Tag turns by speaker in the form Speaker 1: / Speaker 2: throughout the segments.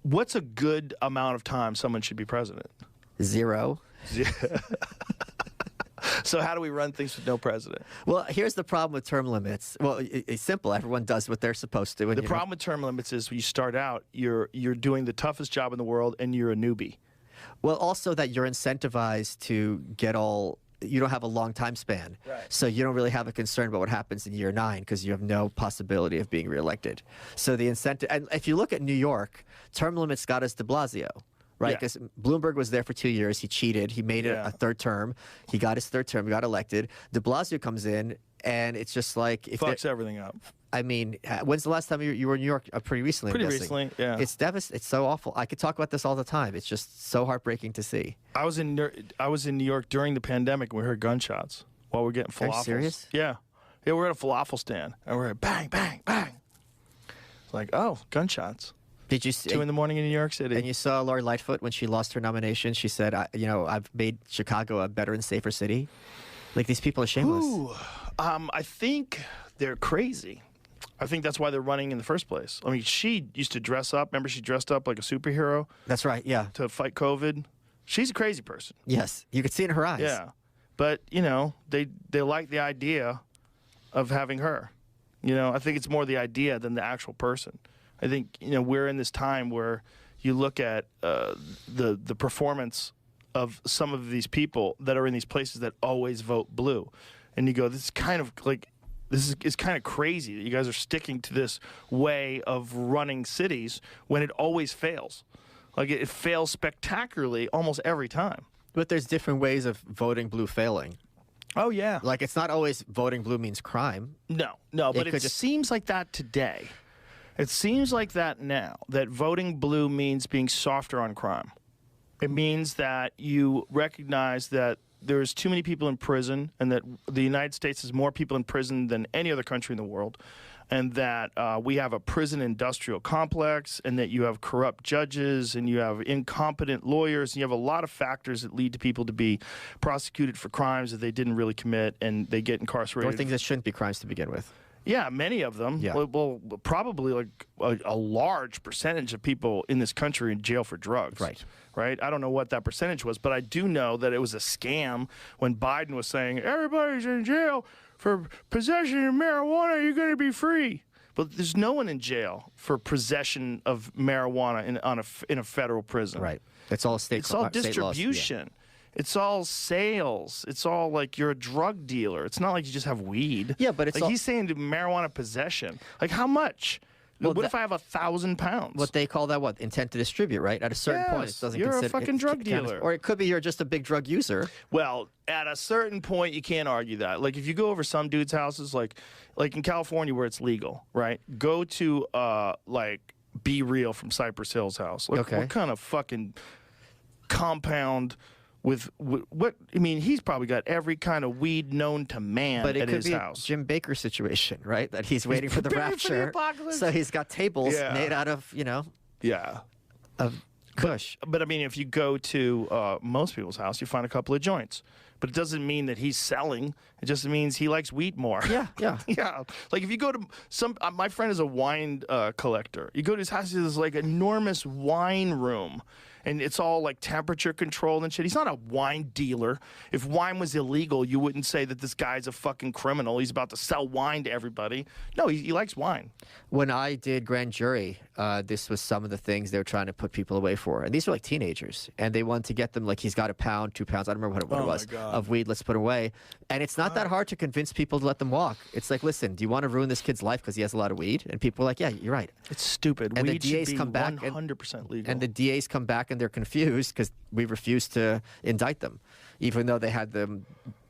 Speaker 1: what's a good amount of time someone should be president?
Speaker 2: 0.
Speaker 1: So how do we run things with no president?
Speaker 2: Well, here's the problem with term limits. Well, it's simple. Everyone does what they're supposed to.
Speaker 1: The problem with term limits is when you start out, you're doing the toughest job in the world, and you're a newbie.
Speaker 2: Well, also that you're incentivized to get all. You don't have a long time span,
Speaker 1: right.
Speaker 2: So you don't really have a concern about what happens in year 9 because you have no possibility of being reelected. So the incentive, and if you look at New York, term limits got us de Blasio. Right,
Speaker 1: Yeah.
Speaker 2: because Bloomberg was there for 2 years. He cheated. He made it a third term. He got his third term. He got elected. De Blasio comes in, and it's just like if
Speaker 1: Fucks everything up.
Speaker 2: I mean, when's the last time you were in New York? Pretty recently.
Speaker 1: Pretty
Speaker 2: I'm guessing.
Speaker 1: recently, yeah.
Speaker 2: It's It's so awful. I could talk about this all the time. It's just so heartbreaking to see.
Speaker 1: I was in New York during the pandemic, and we heard gunshots while we're getting falafels.
Speaker 2: Are you serious?
Speaker 1: Yeah, we're at a falafel stand, and we're at bang, bang, bang. It's like, oh, gunshots.
Speaker 2: Did you see
Speaker 1: 2 in the morning in New York City?
Speaker 2: And you saw Lori Lightfoot when she lost her nomination. She said, I've made Chicago a better and safer city. Like, these people are shameless.
Speaker 1: Ooh, I think they're crazy. I think that's why they're running in the first place. I mean, she used to dress up. Remember, she dressed up like a superhero
Speaker 2: That's right, yeah.
Speaker 1: to fight COVID. She's a crazy person.
Speaker 2: Yes, you could see it in her eyes.
Speaker 1: Yeah, but they like the idea of having her. I think it's more the idea than the actual person. I think we're in this time where you look at the performance of some of these people that are in these places that always vote blue, and you go, this is kind of crazy that you guys are sticking to this way of running cities when it always fails. Like it fails spectacularly almost every time.
Speaker 2: But there's different ways of voting blue failing.
Speaker 1: Oh yeah,
Speaker 2: Like, it's not always voting blue means crime.
Speaker 1: no, but it seems like that today. It seems like that now, that voting blue means being softer on crime. It means that you recognize that there's too many people in prison, and that the United States has more people in prison than any other country in the world, and that we have a prison industrial complex, and that you have corrupt judges, and you have incompetent lawyers, and you have a lot of factors that lead to people to be prosecuted for crimes that they didn't really commit, and they get incarcerated.
Speaker 2: Or things that shouldn't be crimes to begin with.
Speaker 1: Yeah, many of them.
Speaker 2: Yeah.
Speaker 1: Well, probably like a large percentage of people in this country in jail for drugs. Right? I don't know what that percentage was, but I do know that it was a scam when Biden was saying, everybody's in jail for possession of marijuana, you're going to be free. But there's no one in jail for possession of marijuana in a federal prison.
Speaker 2: Right. It's all
Speaker 1: It's all distribution.
Speaker 2: Laws, yeah.
Speaker 1: It's all sales. It's all like you're a drug dealer. It's not like you just have weed.
Speaker 2: Yeah, but it's
Speaker 1: like he's saying marijuana possession. Like how much?
Speaker 2: Well,
Speaker 1: what if I have 1,000 pounds?
Speaker 2: What they call that, intent to distribute, right? At a certain point, it doesn't
Speaker 1: you're
Speaker 2: consider...
Speaker 1: a fucking drug dealer.
Speaker 2: Or it could be you're just a big drug user.
Speaker 1: Well, at a certain point, you can't argue that. Like if you go over some dudes' houses, like in California where it's legal, right? Go to Be Real from Cypress Hill's house. Like,
Speaker 2: Okay.
Speaker 1: What kind of fucking compound... With what I mean, he's probably got every kind of weed known to man
Speaker 2: but it
Speaker 1: at
Speaker 2: could
Speaker 1: his
Speaker 2: be
Speaker 1: house.
Speaker 2: Jim Baker situation, right? That he's waiting for the
Speaker 1: preparing for the
Speaker 2: rapture.
Speaker 1: apocalypse.
Speaker 2: So he's got tables
Speaker 1: Yeah.
Speaker 2: made out of,
Speaker 1: Yeah.
Speaker 2: of kush.
Speaker 1: But I mean, if you go to most people's house, you find a couple of joints. But it doesn't mean that he's selling. It just means he likes wheat more.
Speaker 2: Yeah.
Speaker 1: Yeah. Like if you go to my friend is a wine collector. You go to his house, there's like enormous wine room. And it's all like temperature controlled and shit. He's not a wine dealer. If wine was illegal, you wouldn't say that this guy's a fucking criminal. He's about to sell wine to everybody. No, he likes wine.
Speaker 2: When I did grand jury, this was some of the things they were trying to put people away for. And these were like teenagers. And they wanted to get them, like, he's got 1 pound, 2 pounds, I don't remember what it was,
Speaker 1: my God.
Speaker 2: of weed, let's put away. And it's not that hard to convince people to let them walk. It's like, listen, do you want to ruin this kid's life because he has a lot of weed? And people are like, yeah, you're right.
Speaker 1: It's stupid.
Speaker 2: And
Speaker 1: Weed
Speaker 2: the DAs
Speaker 1: should be
Speaker 2: come back
Speaker 1: 100% legal.
Speaker 2: And the DAs come back and they're confused because we refused to indict them, even though they had them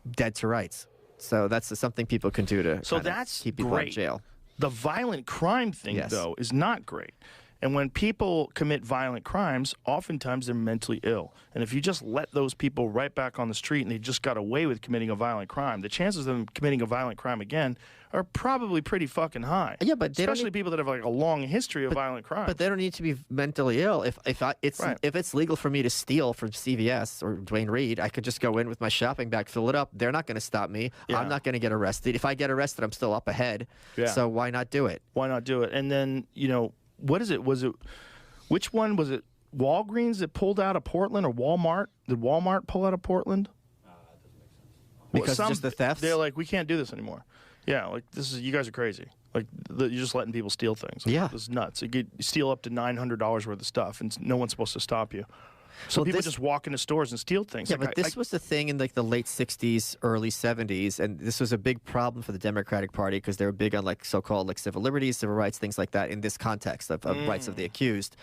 Speaker 2: dead to rights. So that's something people can do to
Speaker 1: that's
Speaker 2: keep people
Speaker 1: great.
Speaker 2: out of jail.
Speaker 1: The violent crime thing,
Speaker 2: Yes.
Speaker 1: though, is not great. And when people commit violent crimes, oftentimes they're mentally ill. And if you just let those people right back on the street and they just got away with committing a violent crime, the chances of them committing a violent crime again are probably pretty fucking high.
Speaker 2: Yeah, but they don't
Speaker 1: especially people that have like a long history of violent crime.
Speaker 2: But they don't need to be mentally ill. If it's legal for me to steal from CVS or Dwayne Reed, I could just go in with my shopping bag, fill it up. They're not going to stop me.
Speaker 1: Yeah.
Speaker 2: I'm not going to get arrested. If I get arrested, I'm still up ahead.
Speaker 1: Yeah.
Speaker 2: So why not do it?
Speaker 1: Why not do it? And then, what is it? Was Which one was it? Walgreens that pulled out of Portland, or Walmart? Did Walmart pull out of Portland?
Speaker 2: Because just the thefts?
Speaker 1: They're like, we can't do this anymore. Yeah, like you guys are crazy. Like you're just letting people steal things. Like,
Speaker 2: Yeah,
Speaker 1: this is nuts. You steal up to $900 worth of stuff, and no one's supposed to stop you. So people just walk into stores and steal things.
Speaker 2: Yeah,
Speaker 1: like,
Speaker 2: but this was the thing in like the late 60s, early 70s, and this was a big problem for the Democratic Party because they were big on like so-called like civil liberties, civil rights, things like that in this context of rights of the accused.